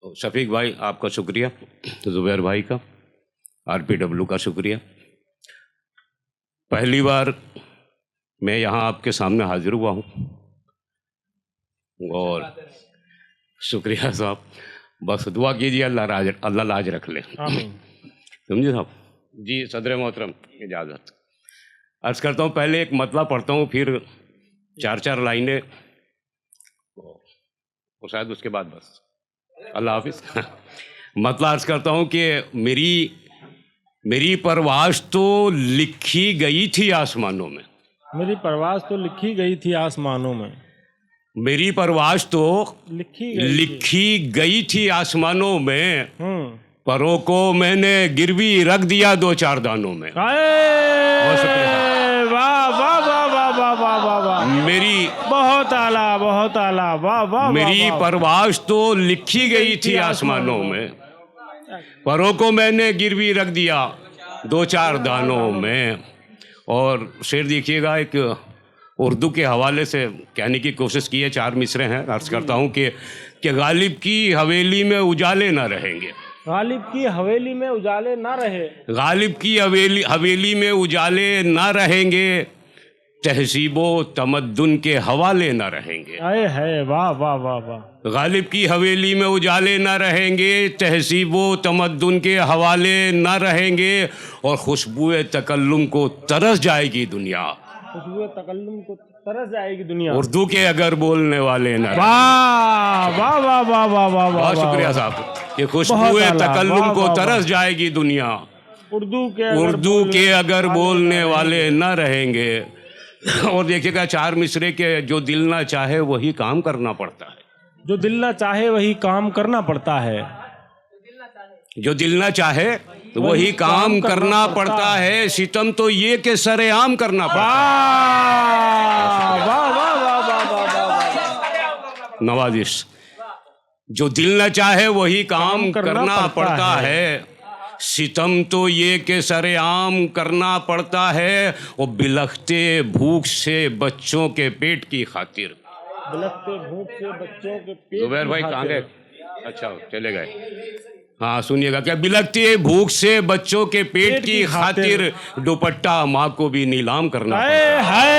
शफीक भाई आपका शुक्रिया, ज़ुबैर भाई का, RPW का शुक्रिया। पहली बार मैं यहाँ आपके सामने हाजिर हुआ हूँ और शुक्रिया साहब, बस दुआ कीजिए अल्लाह लाज रख ले, समझे साहब जी। सदर मोहतरम इजाज़त अर्ज़ करता हूँ, पहले एक मतला पढ़ता हूँ, फिर चार चार लाइनें और शायद उसके बाद बस अल्लाह हाफिज़। मतला अर्ज़ करता हूँ कि मेरी परवाज़ तो लिखी गई थी आसमानों में, मेरी परवाज़ तो लिखी गई थी आसमानों में, मेरी परवाज़ तो लिखी गई थी आसमानों में, परों को मैंने गिरवी रख दिया दो चार दानों में। बहुत शुक्रिया, वाह वाह वाह वाह वाह वाह वाह वाह, मेरी बहुत आला, बहुत आला, वाह वाह। मेरी परवाज़ तो लिखी गई थी आसमानों में, परों को मैंने गिरवी रख दिया दो चार दानों में। और शेर देखिएगा, एक उर्दू के हवाले से कहने की कोशिश की है, चार मिसरे हैं। अर्ज़ करता हूँ कि गालिब की हवेली में उजाले ना रहेंगे, गालिब की हवेली में उजाले ना रहे, गालिब की हवेली में उजाले ना रहेंगे, तहज़ीबो तमद्दुन के हवाले ना रहेंगे। आए है, वाह वाह वाह वाह। गालिब की हवेली में उजाले ना रहेंगे, तहज़ीबो तमद्दुन के हवाले ना रहेंगे, और खुशबुए तकल्लुम को तरस जाएगी दुनिया, खुशबुए तकल्लुम को तरस जाएगी दुनिया, उर्दू के अगर बोलने वाले ना। वाह वाह वाह वाह वाह वाह, बहुत शुक्रिया साहब। कि खुशबुए तकल्लुम को तरस जाएगी दुनिया, उर्दू के अगर बोलने वाले ना रहेंगे। और देखिएगा चार मिसरे के, जो दिल ना चाहे वही काम करना पड़ता है, जो दिल ना चाहे वही काम करना पड़ता है, जो दिल ना चाहे वही काम करना पड़ता है, सितम तो ये कि सरेआम करना पड़ता है। वाह वाह वाह वाह वाह, नवाजिश। जो दिल न चाहे वही काम करना पड़ता है, सितम तो ये कि सरेआम करना पड़ता है, और बिलखते भूख से बच्चों के पेट की खातिर, बिलखते भूख से बच्चों के पेट। ज़ुबैर भाई कहाँ गए? अच्छा चले गए। हाँ सुनिएगा, क्या बिलखते भूख से बच्चों के पेट की खातिर दुपट्टा माँ को भी नीलाम करना पड़ता है।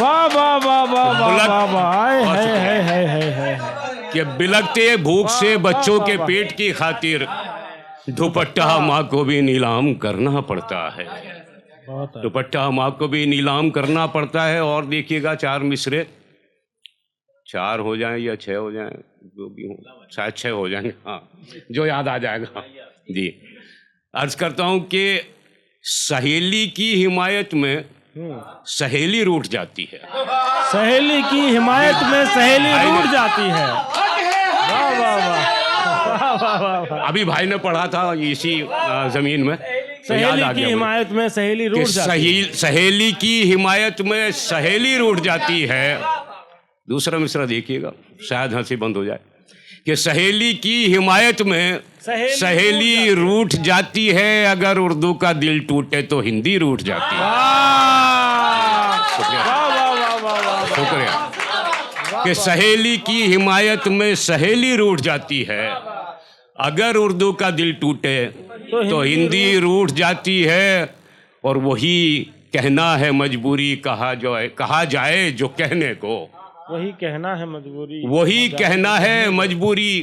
वाह वाह वाह वाह वाह वाह, कि बिलखते भूख से बच्चों के पेट की खातिर दुपट्टा माँ को भी नीलाम करना पड़ता है, दुपट्टा माँ को भी नीलाम करना पड़ता है। और देखिएगा चार मिसरे, चार हो जाएं या छः हो जाएं, जो भी हो, शायद छः हो जाएंगे, हाँ जो याद आ जाएगा जी। अर्ज़ करता हूँ कि सहेली की हिमायत में सहेली रूठ जाती है, सहेली की हिमायत में सहेली रूठ जाती है। वाह वाह वाह, अभी भाई ने पढ़ा था इसी जमीन में, सहेली की हिमायत में सहेली रूठ जाती है, सहेली की हिमायत में सहेली रूठ जाती है। दूसरा मिसरा देखिएगा, शायद हंसी बंद हो जाए, कि सहेली की हिमायत में सहेली रूठ जाती है, अगर उर्दू का दिल टूटे तो हिंदी रूठ जाती है। शुक्रिया। कि सहेली की हिमायत में सहेली रूठ जाती है, अगर उर्दू का दिल टूटे तो हिंदी रूठ जाती है, और वही कहना है मजबूरी, कहा जाए जो कहने को, वही कहना है मजबूरी, वही कहना है मजबूरी,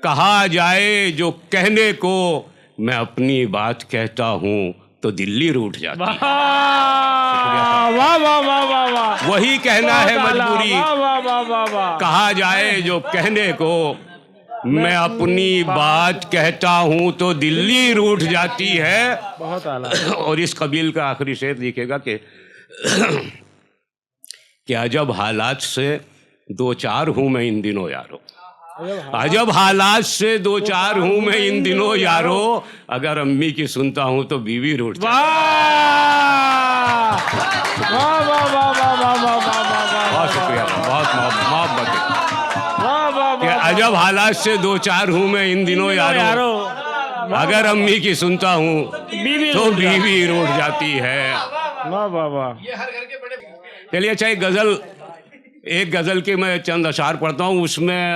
कहा जाए जो कहने को, मैं अपनी बात कहता हूँ तो दिल्ली रूठ जाती है। वाह वाह वाह वाह वाह, वही कहना है मजबूरी, कहा जाए जो कहने को, मैं अपनी बात कहता हूँ तो दिल्ली रूठ जाती है। बहुत आला। और इस कबील का आखिरी शेर दिखेगा कि अजब हालात से दो चार हूँ मैं इन दिनों यारो, अजब हालात से दो चार हूँ मैं इन दिनों यारो, अगर अम्मी की सुनता हूँ तो बीवी रूठ जाती है। बहुत शुक्रिया, बहुत मोहब्बत है। अजब हालात से दो चार हूँ मैं इन दिनों यारो, अगर अम्मी की सुनता हूँ तो बीवी रूठ जाती है। वाह वाह वाह। चलिए अच्छा, एक गज़ल के मैं चंद अशार पढ़ता हूँ। उसमें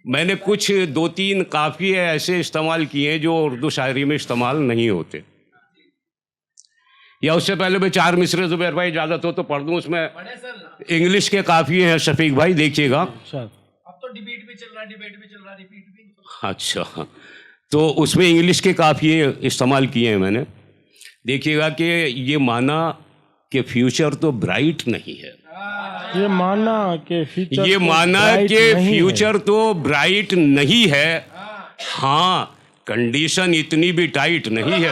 मैंने कुछ 2-3 काफ़िए ऐसे इस्तेमाल किए हैं जो उर्दू शायरी में इस्तेमाल नहीं होते। या उससे पहले मैं 4 मिसरे ज़ुबैर भाई इजाज़त हो तो पढ़ दूँ। उसमें इंग्लिश के काफ़िए हैं शफीक भाई, देखिएगा। अब तो डिबेट भी चल रहा है, रिपीट भी। अच्छा, तो उसमें इंग्लिश के काफ़िए इस्तेमाल किए हैं मैंने। देखिएगा कि ये माना कि फ्यूचर तो ब्राइट नहीं है, ये माना कि फ्यूचर, ये माना कि फ्यूचर तो ब्राइट नहीं है, हाँ कंडीशन इतनी भी टाइट नहीं है।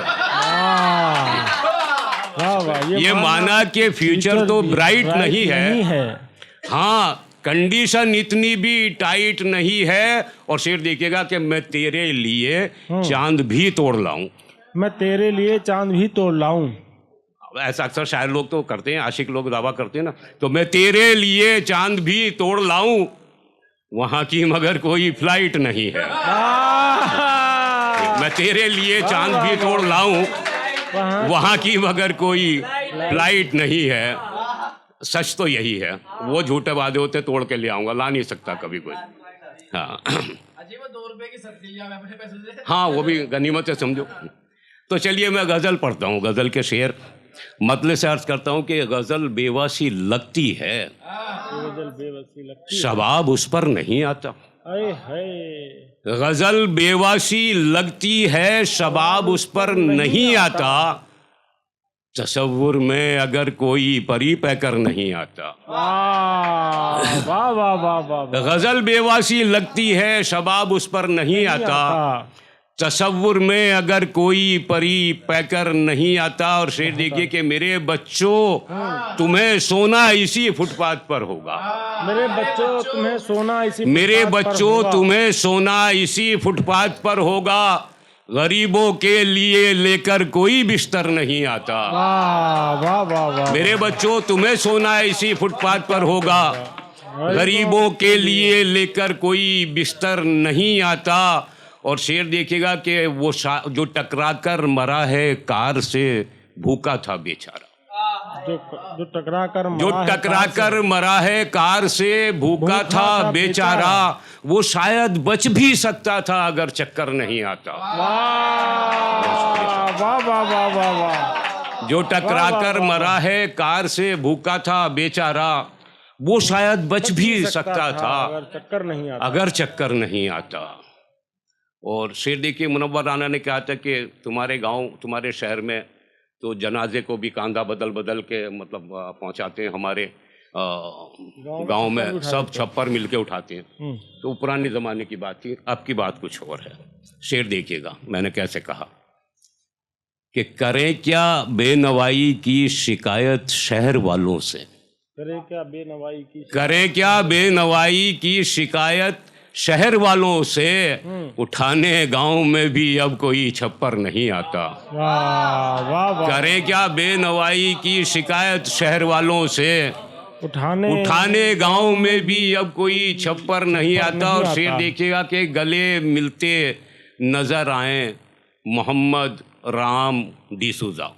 ये माना कि फ्यूचर तो ब्राइट नहीं है, हाँ कंडीशन इतनी भी टाइट नहीं है। और शेर देखिएगा कि मैं तेरे लिए चांद भी तोड़ लाऊं, मैं तेरे लिए चांद भी तोड़ लाऊं। ऐसा अक्सर शायर लोग तो करते हैं, आशिक लोग दावा करते हैं ना, तो मैं तेरे लिए चांद भी तोड़ लाऊं, वहां की मगर कोई फ्लाइट नहीं है। मैं तेरे लिए चांद भी तोड़ लाऊं, वहां की मगर कोई फ्लाइट नहीं है। सच तो यही है, वो झूठे वादे होते तोड़ के ले आऊंगा, ला नहीं सकता कभी कोई। हाँ अजय वो 2 रुपए की सब्जी या मैं अपने पैसे से, हाँ वो भी गनीमत है समझो। तो चलिए मैं गज़ल पढ़ता हूँ, गज़ल के शेर मतलब से अर्ज करता हूँ कि गज़ल बेवसी लगती है, शबाब उस पर नहीं आता। गज़ल बेवसी लगती है, शबाब उस पर नहीं आता, तसव्वुर में अगर कोई परी पैकर नहीं आता। वाह वाह वाह वाह। गज़ल बेवासी लगती है, शबाब उस पर नहीं आता, तसव्वुर में अगर कोई परी पैकर नहीं आता। और शेर देखिए कि मेरे बच्चों तुम्हें सोना इसी फुटपाथ पर होगा, मेरे बच्चों तुम्हें सोना इसी, मेरे बच्चों तुम्हें सोना इसी फुटपाथ पर होगा, गरीबों के लिए लेकर कोई बिस्तर नहीं आता। वाह वाह वाह वाह। मेरे बच्चों तुम्हें सोना इसी फुटपाथ पर होगा, गरीबों के लिए लेकर कोई बिस्तर नहीं आता। और शेर देखिएगा कि वो जो टकराकर मरा है कार से, भूखा था बेचारा। जो टकरा कर मरा है कार से, भूखा था बेचारा, वो शायद बच भी सकता था अगर चक्कर नहीं आता। वाह वाह वाह वाह वाह। जो टकरा कर मरा है कार से, भूखा था बेचारा, वो शायद बच भी सकता था अगर चक्कर नहीं आता। और शेर देखिए मुनव्वर राना ने कहा था कि तुम्हारे गांव, तुम्हारे शहर में तो जनाजे को भी कांधा बदल बदल के मतलब पहुंचाते हैं, हमारे गांव में सब छप्पर मिलके उठाते हैं। तो पुराने ज़माने की बात थी, अब की बात कुछ और है। शेर देखिएगा मैंने कैसे कहा कि करें क्या बेनवाई की शिकायत शहर वालों से, करें क्या बेनवाई की, करें क्या बेनवाई की शिकायत शहर वालों से, उठाने गांव में भी अब कोई छप्पर नहीं आता। वाह वाह वाह। करें क्या बेनवाई की शिकायत शहर वालों से, उठाने गांव में भी अब कोई छप्पर नहीं आता। और शेर देखिएगा कि गले मिलते नजर आए मोहम्मद राम डिसूजा,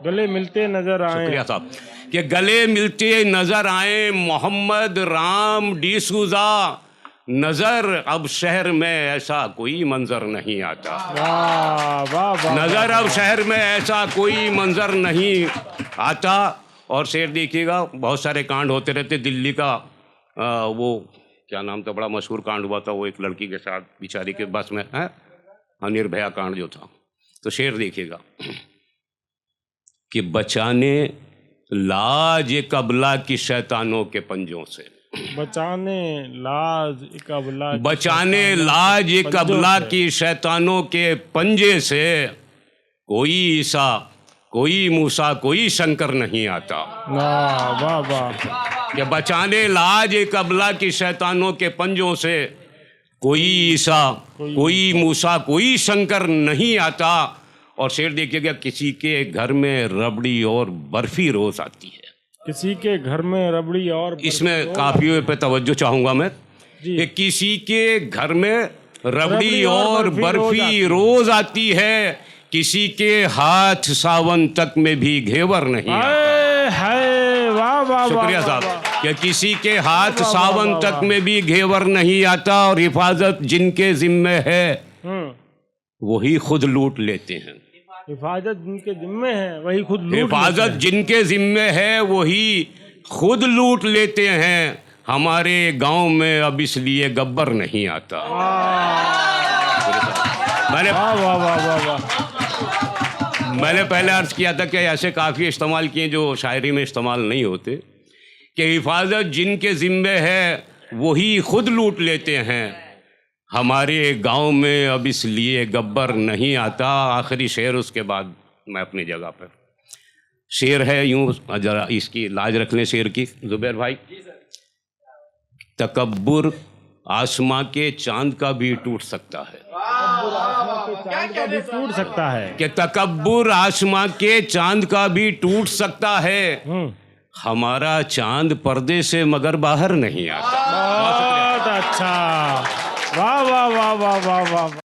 गले मिलते नजर आए, शुक्रिया साहब, कि गले मिलते नजर आए मोहम्मद राम डिसूजा, नजर अब शहर में ऐसा कोई मंजर नहीं आता। वाह वाह वाह। नजर अब शहर में ऐसा कोई मंजर नहीं आता। और शेर देखिएगा बहुत सारे कांड होते रहते। दिल्ली का वो क्या नाम था, बड़ा मशहूर कांड हुआ था, वो एक लड़की के साथ बेचारी के बस में है, निर्भया कांड जो था। तो शेर देखिएगा कि बचाने लाज कबला की शैतानों के पंजों से, बचाने लाज कबला, बचाने लाज कबला की शैतानों के पंजे से, कोई ईसा कोई मूसा कोई शंकर नहीं आता। वाह वाह वाह। कि बचाने लाज कबला की शैतानों के पंजों से, कोई ईसा कोई मूसा कोई शंकर नहीं आता। और शेर देखिएगा किसी के घर में रबड़ी और बर्फी रोज आती है, किसी के घर में रबड़ी और, इसमें काफियों पे तवज्जो चाहूंगा मैं कि किसी के घर में रबड़ी और बर्फी रोज आती है, किसी के हाथ सावन तक में भी घेवर नहीं आता। वाह वाह। शुक्रिया साहब। कि किसी के हाथ सावन तक में भी घेवर नहीं आता और हिफाजत जिनके जिम्मे है वही खुद लूट लेते हैं। हिफाजत जिनके जिम्मे है वही खुद लूट हिफाजत लेते हैं। जिनके जिम्मे है वही खुद लूट लेते हैं। हमारे गांव में अब इसलिए गब्बर नहीं आता। मैंने वाह वाह वाह वाह वाह। मैंने पहले अर्ज किया था कि ऐसे काफ़ी इस्तेमाल किए जो शायरी में इस्तेमाल नहीं होते, कि हिफाजत जिनके ज़िम्मे है वही खुद लूट लेते हैं। हमारे गांव में अब इसलिए गब्बर नहीं आता। आखिरी शेर, उसके बाद मैं अपनी जगह पर। शेर है यूँ, जरा इसकी लाज रख लें शेर की जुबैर भाई। तकब्बुर आसमां के चांद का भी टूट सकता है। भी टूट सकता है कि तकब्बुर आसमां के चांद का भी टूट सकता है। हमारा चांद पर्दे से मगर बाहर नहीं आता। बहुत अच्छा। वाह वाह वाह वाह वाह वाह।